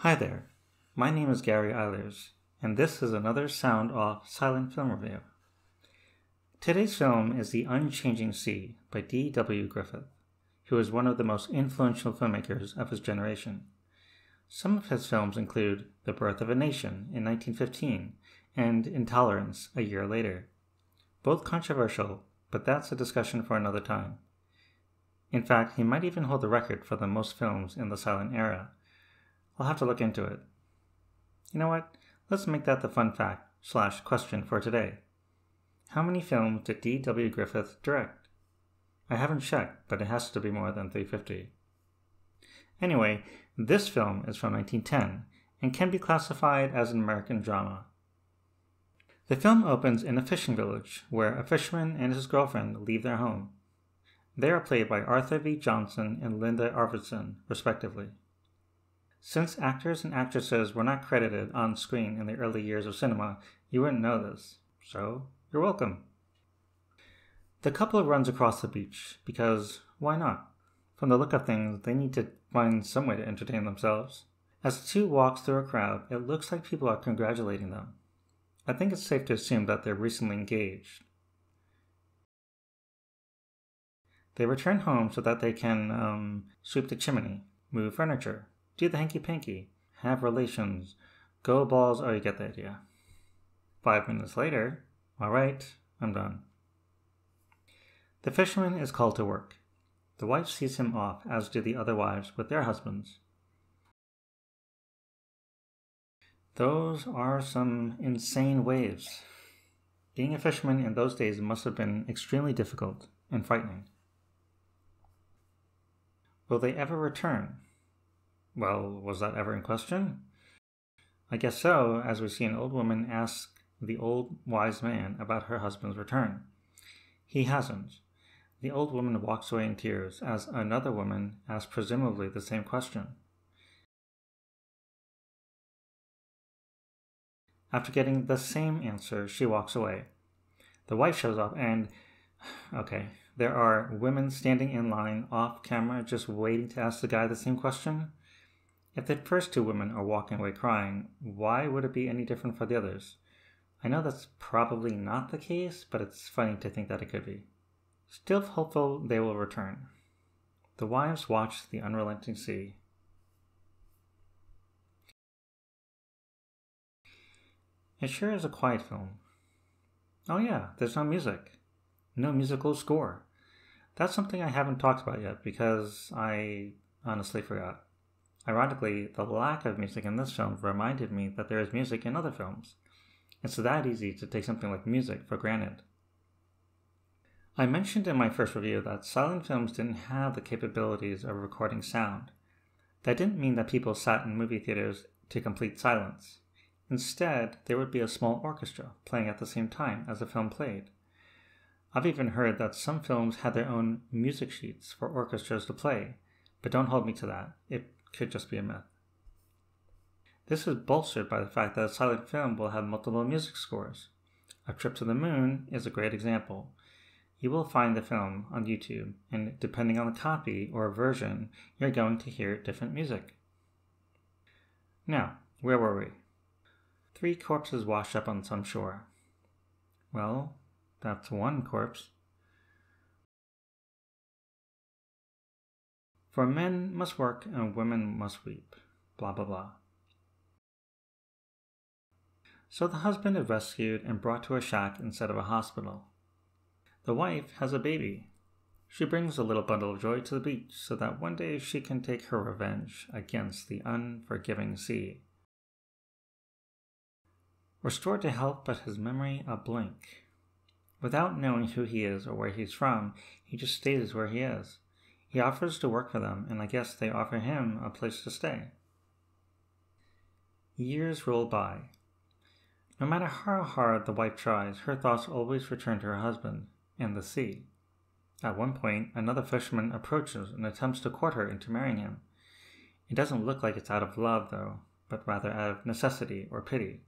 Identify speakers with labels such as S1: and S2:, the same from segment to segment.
S1: Hi there, my name is Garry Eilers, and this is another Sound Off silent film review. Today's film is The Unchanging Sea by D.W. Griffith, who is one of the most influential filmmakers of his generation. Some of his films include The Birth of a Nation in 1915 and Intolerance a year later. Both controversial, but that's a discussion for another time. In fact, he might even hold the record for the most films in the silent era. I'll have to look into it. You know what? Let's make that the fun fact / question for today. How many films did D.W. Griffith direct? I haven't checked, but it has to be more than 350. Anyway, this film is from 1910 and can be classified as an American drama. The film opens in a fishing village where a fisherman and his girlfriend leave their home. They are played by Arthur V. Johnson and Linda Arvidson, respectively. Since actors and actresses were not credited on screen in the early years of cinema, you wouldn't know this, so you're welcome. The couple runs across the beach because why not? From the look of things, they need to find some way to entertain themselves. As the two walks through a crowd, it looks like people are congratulating them. I think it's safe to assume that they're recently engaged. They return home so that they can sweep the chimney, move furniture, do the hanky-panky, have relations, go balls, oh, you get the idea. 5 minutes later, all right, I'm done. The fisherman is called to work. The wife sees him off, as do the other wives with their husbands. Those are some insane waves. Being a fisherman in those days must have been extremely difficult and frightening. Will they ever return? Well, was that ever in question? I guess so, as we see an old woman ask the old wise man about her husband's return. He hasn't. The old woman walks away in tears as another woman asks presumably the same question. After getting the same answer, she walks away. The wife shows up and, there are women standing in line off camera just waiting to ask the guy the same question. If the first two women are walking away crying, why would it be any different for the others? I know that's probably not the case, but it's funny to think that it could be. Still hopeful they will return. The wives watch the unrelenting sea. It sure is a quiet film. Oh yeah, there's no music. No musical score. That's something I haven't talked about yet because I honestly forgot. Ironically, the lack of music in this film reminded me that there is music in other films. It's that easy to take something like music for granted. I mentioned in my first review that silent films didn't have the capabilities of recording sound. That didn't mean that people sat in movie theaters to complete silence. Instead, there would be a small orchestra playing at the same time as the film played. I've even heard that some films had their own music sheets for orchestras to play, but don't hold me to that. It could just be a myth. This is bolstered by the fact that a silent film will have multiple music scores. A Trip to the Moon is a great example. You will find the film on YouTube, and depending on the copy or version, you're going to hear different music. Now, where were we? 3 corpses wash up on some shore. Well, that's one corpse. For men must work and women must weep. Blah blah blah. So the husband is rescued and brought to a shack instead of a hospital. The wife has a baby. She brings a little bundle of joy to the beach so that one day she can take her revenge against the unforgiving sea. Restored to health but his memory a blank. Without knowing who he is or where he's from, he just stays where he is. He offers to work for them, and I guess they offer him a place to stay. Years roll by. No matter how hard the wife tries, her thoughts always return to her husband and the sea. At one point, another fisherman approaches and attempts to court her into marrying him. It doesn't look like it's out of love, though, but rather out of necessity or pity.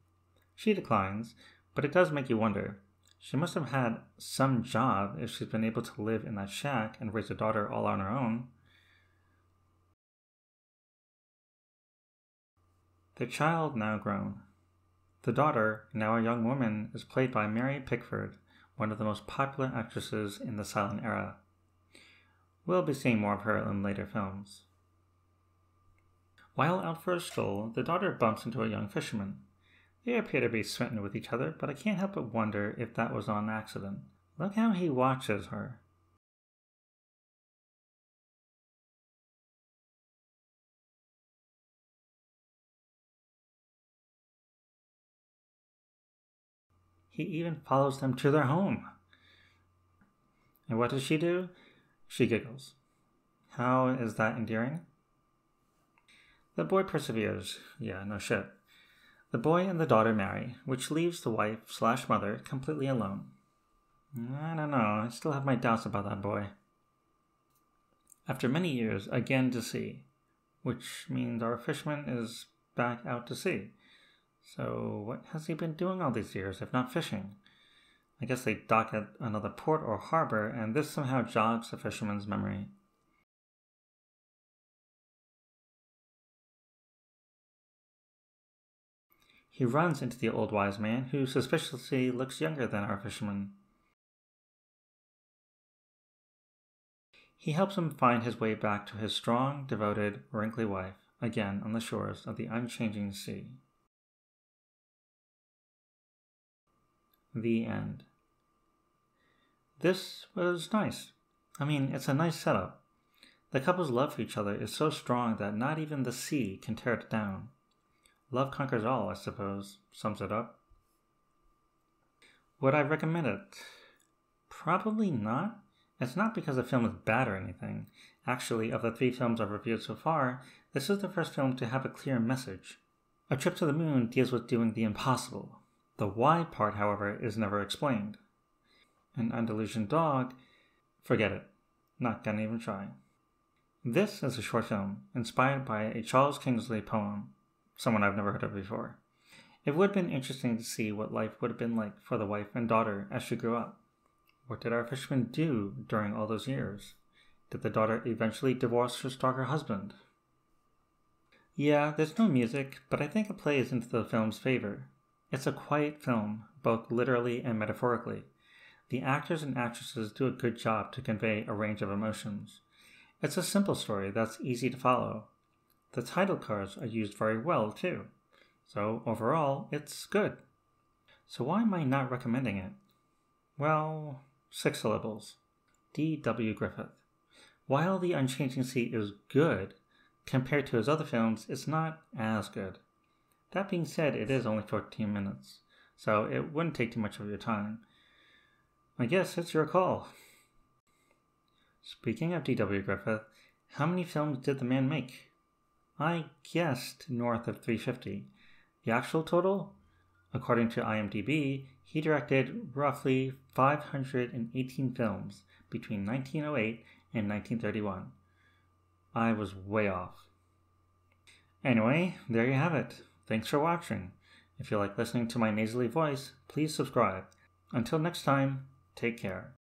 S1: She declines, but it does make you wonder. She must have had some job if she's been able to live in that shack and raise a daughter all on her own. their child now grown. The daughter, now a young woman, is played by Mary Pickford, one of the most popular actresses in the silent era. We'll be seeing more of her in later films. While out for a stroll, the daughter bumps into a young fisherman. They appear to be smitten with each other, but I can't help but wonder if that was on accident. Look how he watches her. He even follows them to their home. And what does she do? She giggles. How is that endearing? The boy perseveres. Yeah, no shit. The boy and the daughter marry, which leaves the wife/mother completely alone. I don't know, I still have my doubts about that boy. After many years, again to sea, which means our fisherman is back out to sea. So what has he been doing all these years if not fishing? I guess they dock at another port or harbor, and this somehow jogs the fisherman's memory. He runs into the old wise man, who suspiciously looks younger than our fisherman. He helps him find his way back to his strong, devoted, wrinkly wife, again on the shores of the unchanging sea. The end. This was nice. I mean, it's a nice setup. The couple's love for each other is so strong that not even the sea can tear it down. Love conquers all, I suppose, sums it up. Would I recommend it? Probably not. It's not because the film is bad or anything. Actually, of the 3 films I've reviewed so far, this is the first film to have a clear message. A Trip to the Moon deals with doing the impossible. The why part, however, is never explained. An Andalusian Dog? Forget it. Not gonna even try. This is a short film, inspired by a Charles Kingsley poem, someone I've never heard of before. It would have been interesting to see what life would have been like for the wife and daughter as she grew up. What did our fisherman do during all those years? Did the daughter eventually divorce her stalker husband? Yeah, there's no music, but I think it plays into the film's favor. It's a quiet film, both literally and metaphorically. The actors and actresses do a good job to convey a range of emotions. It's a simple story that's easy to follow. The title cards are used very well, too. So, overall, it's good. So why am I not recommending it? Well, 6 syllables. D.W. Griffith. While The Unchanging Sea is good, compared to his other films, it's not as good. That being said, it is only 14 minutes, so it wouldn't take too much of your time. I guess it's your call. Speaking of D.W. Griffith, how many films did the man make? I guessed north of 350. The actual total? According to IMDb, he directed roughly 518 films between 1908 and 1931. I was way off. Anyway, there you have it. Thanks for watching. If you like listening to my nasally voice, please subscribe. Until next time, take care.